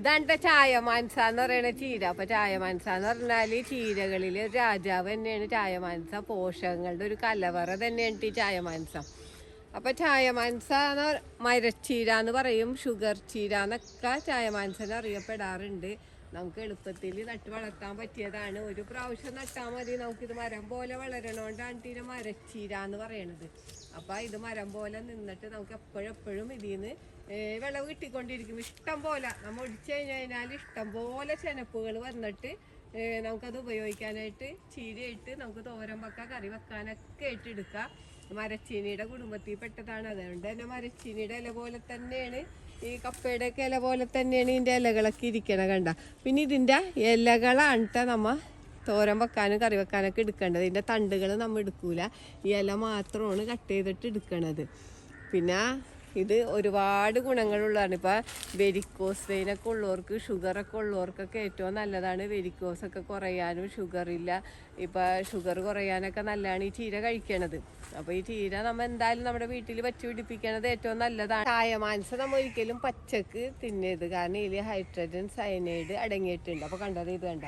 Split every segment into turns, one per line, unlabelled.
ഇതാണ് ചായമാൻസ എന്ന് പറയുന്ന ചീര. അപ്പൊ ചായമാൻസ എന്ന് പറഞ്ഞാല് ചീരകളില് രാജാവ് തന്നെയാണ് ചായമാൻസ. പോഷകങ്ങളുടെ ഒരു കലവറ തന്നെയാണ് ഈ ചായമാൻസ. അപ്പൊ ചായമാൻസ മരച്ചീര എന്ന് പറയും, ഷുഗർ ചീര എന്നൊക്കെ ചായമാൻസന് അറിയപ്പെടാറുണ്ട്. നമുക്ക് എളുപ്പത്തിൽ നട്ട് വളർത്താൻ പറ്റിയതാണ്. ഒരു പ്രാവശ്യം നട്ടാൽ മതി. നമുക്കിത് മരം പോലെ വളരണോണ്ടാണ് ഇതിനെ മരച്ചീര എന്ന് പറയണത്. അപ്പൊ ഇത് മരം പോലെ നിന്നിട്ട് നമുക്ക് എപ്പോഴെപ്പോഴും ഇതിന്ന് വിളവ് കിട്ടിക്കൊണ്ടിരിക്കും. ഇഷ്ടം പോലെ നമ്മൾ ഒടിച്ചു കഴിഞ്ഞാൽ ഇഷ്ടം പോലെ ചെനപ്പുകൾ വന്നിട്ട് നമുക്കത് ഉപയോഗിക്കാനായിട്ട് ചീരയിട്ട് നമുക്ക് തോരൻ വെക്കാം, കറി വെക്കാനൊക്കെ ആയിട്ട് എടുക്കാം. മരച്ചീനിയുടെ കുടുംബത്തിൽ പെട്ടതാണ്. അതുകൊണ്ട് തന്നെ മരച്ചീനിയുടെ ഇല പോലെ തന്നെയാണ് ഈ കപ്പയുടെ ഒക്കെ ഇല പോലെ തന്നെയാണ് ഇതിൻ്റെ ഇലകളൊക്കെ ഇരിക്കണ കണ്ട. പിന്നെ ഇതിൻ്റെ ഇലകളാണ് നമ്മ തോരൻ വെക്കാനും കറി വെക്കാനൊക്കെ എടുക്കേണ്ടത്. ഇതിൻ്റെ തണ്ടുകൾ നമ്മൾ എടുക്കൂല, ഈ ഇല മാത്രമാണ് കട്ട് ചെയ്തിട്ട് എടുക്കണത്. പിന്നെ ഇത് ഒരുപാട് ഗുണങ്ങളുള്ളതാണ്. ഇപ്പം വെരിക്കോസ് വെയിനൊക്കെ ഉള്ളവർക്ക്, ഷുഗറൊക്കെ ഉള്ളവർക്കൊക്കെ ഏറ്റവും നല്ലതാണ്. വെരിക്കോസൊക്കെ കുറയാനും, ഷുഗറില്ല ഇപ്പം ഷുഗർ കുറയാനൊക്കെ നല്ലതാണ് ഈ ചീര കഴിക്കണത്. അപ്പോൾ ഈ ചീര നമ്മൾ എന്തായാലും നമ്മുടെ വീട്ടിൽ വച്ച് പിടിപ്പിക്കണത് ഏറ്റവും നല്ലതാണ്. ചായമാൻസ നമ്മൾ ഒരിക്കലും പച്ചക്ക് തിന്നരുത്, കാരണം ഇതിൽ ഹൈഡ്രജൻ സയനൈഡ് അടങ്ങിയിട്ടുണ്ട്. അപ്പോൾ കണ്ടത് ഇത് കണ്ട,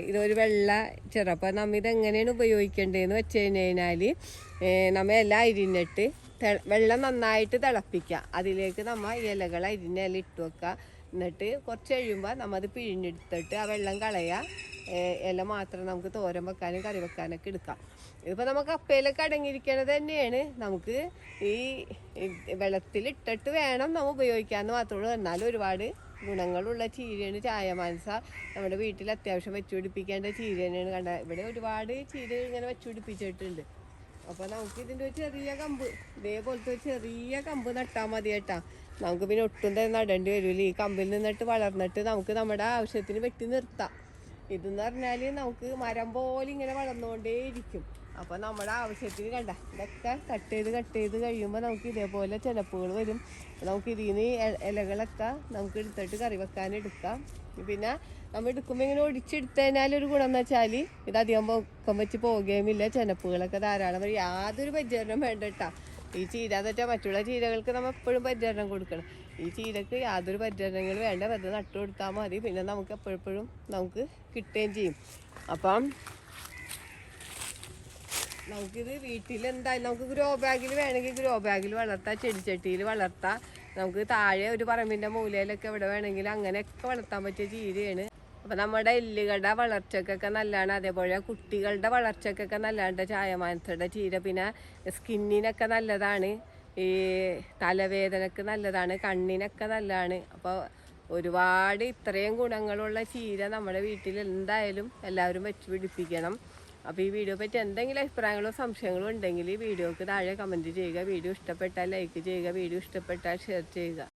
ഇതൊരു വെള്ള ചെറ. അപ്പോൾ നമ്മൾ ഇതെങ്ങനെയാണ് ഉപയോഗിക്കേണ്ടതെന്ന് വെച്ച് കഴിഞ്ഞാൽ നമ്മൾ എല്ലാം അരിഞ്ഞിട്ട് വെള്ളം നന്നായിട്ട് തിളപ്പിക്കുക. അതിലേക്ക് നമ്മൾ ഇലകൾ അരിഞ്ഞ ഇല ഇട്ട് വെക്കുക. എന്നിട്ട് കുറച്ച് കഴിയുമ്പോൾ നമ്മൾ അത് പിഴിഞ്ഞെടുത്തിട്ട് ആ വെള്ളം കളയുക. ഇല മാത്രം നമുക്ക് തോരൻ വെക്കാനും കറി വെക്കാനൊക്കെ എടുക്കാം. ഇതിപ്പോൾ നമുക്ക് കപ്പയിലൊക്കെ അടങ്ങിയിരിക്കണത് തന്നെയാണ്. നമുക്ക് ഈ വെള്ളത്തിലിട്ടിട്ട് വേണം നമ്മൾ ഉപയോഗിക്കാമെന്ന് മാത്രമേ ഉള്ളൂ. എന്നാലും ഒരുപാട് ഗുണങ്ങളുള്ള ചീരയാണ് ചായമാൻസ. നമ്മുടെ വീട്ടിൽ അത്യാവശ്യം വെച്ച് പിടിപ്പിക്കേണ്ട ചീര തന്നെയാണ്. കണ്ട ഇവിടെ ഒരുപാട് ചീര ഇങ്ങനെ വെച്ച് പിടിപ്പിച്ചിട്ടുണ്ട്. അപ്പോൾ നമുക്ക് ഇതിൻ്റെ ഒരു ചെറിയ കമ്പ്, ഇതേപോലത്തെ ഒരു ചെറിയ കമ്പ് നട്ടാൽ മതി കേട്ടാ. നമുക്ക് പിന്നെ ഒട്ടും തന്നെ നടേണ്ടി വരില്ല. ഈ കമ്പിൽ നിന്നിട്ട് വളർന്നിട്ട് നമുക്ക് നമ്മുടെ ആവശ്യത്തിന് വെട്ടി നിർത്താം. ഇതെന്ന് പറഞ്ഞാൽ നമുക്ക് മരം പോലെ ഇങ്ങനെ വളർന്നുകൊണ്ടേയിരിക്കും. അപ്പോൾ നമ്മുടെ ആവശ്യത്തിന് കണ്ട ഇതൊക്കെ കട്ട് ചെയ്ത് കഴിയുമ്പോൾ നമുക്ക് ഇതേപോലെ ചെനപ്പുകൾ വരും. നമുക്ക് ഇതിൽ നിന്ന് ഇലകളൊക്കെ നമുക്ക് എടുത്തിട്ട് കറി വെക്കാൻ എടുക്കാം. പിന്നെ നമ്മൾ എടുക്കുമ്പോൾ ഇങ്ങനെ ഒടിച്ചെടുത്തു കഴിഞ്ഞാൽ ഒരു ഗുണം എന്ന് വെച്ചാൽ ഇത് അധികം പൊക്കം വെച്ച് പോവുകയുമില്ല. ചെനപ്പുകളൊക്കെ ധാരാളം വരും. യാതൊരു പരിചരണം വേണ്ട കേട്ടോ. ഈ ചീര എന്ന് വെച്ചാൽ മറ്റുള്ള ചീരകൾക്ക് നമ്മൾ എപ്പോഴും പരിചരണം കൊടുക്കണം. ഈ ചീരക്ക് യാതൊരു പരിചരണങ്ങളും വേണ്ട, വെറുതെ നട്ടു കൊടുത്താൽ മതി. പിന്നെ നമുക്ക് എപ്പോഴെപ്പോഴും നമുക്ക് കിട്ടുകയും ചെയ്യും. അപ്പം നമുക്കിത് വീട്ടിൽ എന്തായാലും നമുക്ക് ഗ്രോ ബാഗിൽ വേണമെങ്കിൽ ഗ്രോ ബാഗിൽ വളർത്താം, ചെടിച്ചട്ടിയിൽ വളർത്താം. നമുക്ക് താഴെ ഒരു പറമ്പിൻ്റെ മൂലയിലൊക്കെ എവിടെ വേണമെങ്കിലും അങ്ങനെയൊക്കെ വളർത്താൻ പറ്റിയ ചീരയാണ്. അപ്പം നമ്മുടെ എല്ലുകളുടെ വളർച്ചക്കൊക്കെ നല്ലതാണ്. അതേപോലെ കുട്ടികളുടെ വളർച്ചക്കൊക്കെ നല്ലതാണ് ചായമാൻസയുടെ ചീര. പിന്നെ സ്കിന്നിനൊക്കെ നല്ലതാണ്, ഈ തലവേദനക്ക് നല്ലതാണ്, കണ്ണിനൊക്കെ നല്ലതാണ്. അപ്പോൾ ഒരുപാട് ഇത്രയും ഗുണങ്ങളുള്ള ചീര നമ്മുടെ വീട്ടിൽ എന്തായാലും എല്ലാവരും വെച്ച് പിടിപ്പിക്കണം. അപ്പോൾ ഈ വീഡിയോ പറ്റി എന്തെങ്കിലും അഭിപ്രായങ്ങളോ സംശയങ്ങളോ ഉണ്ടെങ്കിൽ ഈ വീഡിയോക്ക് താഴെ കമൻറ്റ് ചെയ്യുക. വീഡിയോ ഇഷ്ടപ്പെട്ടാൽ ലൈക്ക് ചെയ്യുക, വീഡിയോ ഇഷ്ടപ്പെട്ടാൽ ഷെയർ ചെയ്യുക.